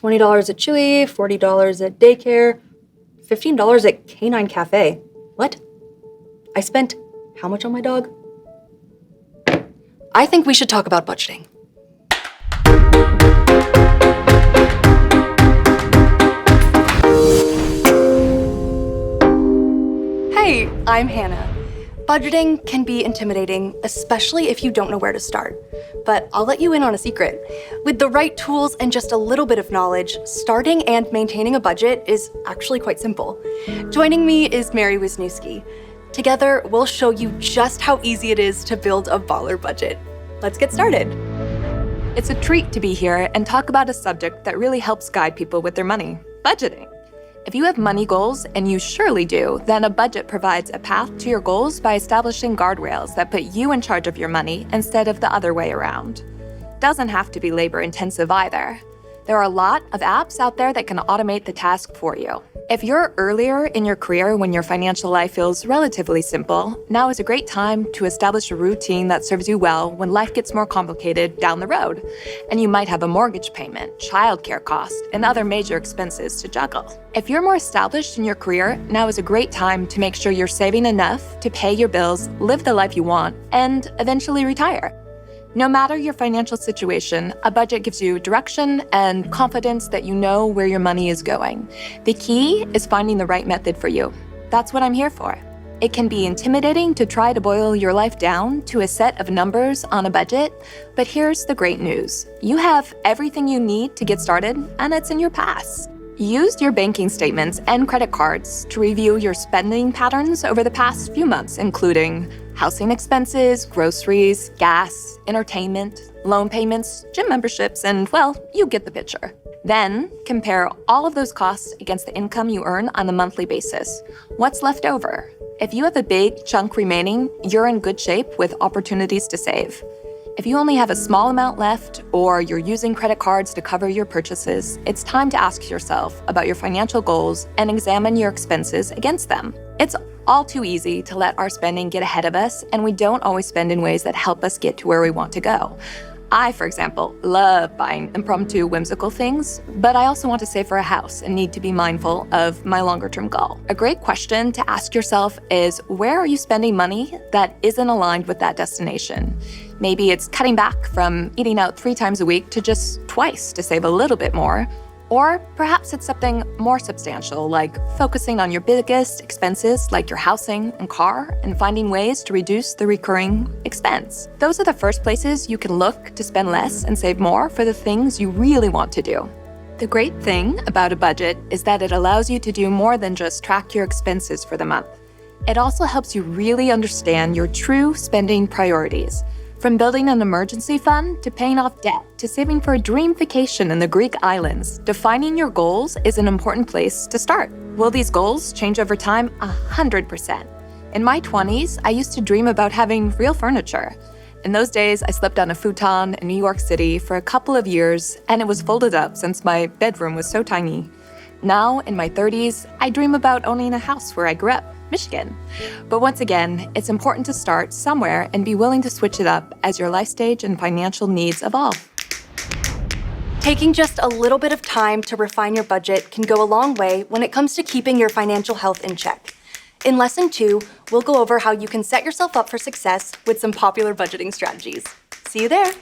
$20 at Chewy, $40 at daycare, $15 at Canine Cafe. What? I spent how much on my dog? I think we should talk about budgeting. Hey, I'm Hannah. Budgeting can be intimidating, especially if you don't know where to start. But I'll let you in on a secret. With the right tools and just a little bit of knowledge, starting and maintaining a budget is actually quite simple. Joining me is Wisnewski. Together, we'll show you just how easy it is to build a baller budget. Let's get started. It's a treat to be here and talk about a subject that really helps guide people with their money, budgeting. If you have money goals, and you surely do, then a budget provides a path to your goals by establishing guardrails that put you in charge of your money instead of the other way around. Doesn't have to be labor-intensive either. There are a lot of apps out there that can automate the task for you. If you're earlier in your career when your financial life feels relatively simple, now is a great time to establish a routine that serves you well when life gets more complicated down the road, and you might have a mortgage payment, childcare costs, and other major expenses to juggle. If you're more established in your career, now is a great time to make sure you're saving enough to pay your bills, live the life you want, and eventually retire. No matter your financial situation, a budget gives you direction and confidence that you know where your money is going. The key is finding the right method for you. That's what I'm here for. It can be intimidating to try to boil your life down to a set of numbers on a budget, but here's the great news. You have everything you need to get started, and it's in your past. Use your banking statements and credit cards to review your spending patterns over the past few months, including housing expenses, groceries, gas, entertainment, loan payments, gym memberships, and, well, you get the picture. Then, compare all of those costs against the income you earn on a monthly basis. What's left over? If you have a big chunk remaining, you're in good shape with opportunities to save. If you only have a small amount left, or you're using credit cards to cover your purchases, it's time to ask yourself about your financial goals and examine your expenses against them. It's all too easy to let our spending get ahead of us, and we don't always spend in ways that help us get to where we want to go. I, for example, love buying impromptu, whimsical things, but I also want to save for a house and need to be mindful of my longer-term goal. A great question to ask yourself is, where are you spending money that isn't aligned with that destination? Maybe it's cutting back from eating out 3 times a week to just twice to save a little bit more. Or perhaps it's something more substantial, like focusing on your biggest expenses, like your housing and car, and finding ways to reduce the recurring expense. Those are the first places you can look to spend less and save more for the things you really want to do. The great thing about a budget is that it allows you to do more than just track your expenses for the month. It also helps you really understand your true spending priorities. From building an emergency fund, to paying off debt, to saving for a dream vacation in the Greek islands, defining your goals is an important place to start. Will these goals change over time? 100%. In my 20s, I used to dream about having real furniture. In those days, I slept on a futon in New York City for a couple of years, and it was folded up since my bedroom was so tiny. Now, in my 30s, I dream about owning a house where I grew up, Michigan. But once again, it's important to start somewhere and be willing to switch it up as your life stage and financial needs evolve. Taking just a little bit of time to refine your budget can go a long way when it comes to keeping your financial health in check. In Lesson 2, we'll go over how you can set yourself up for success with some popular budgeting strategies. See you there.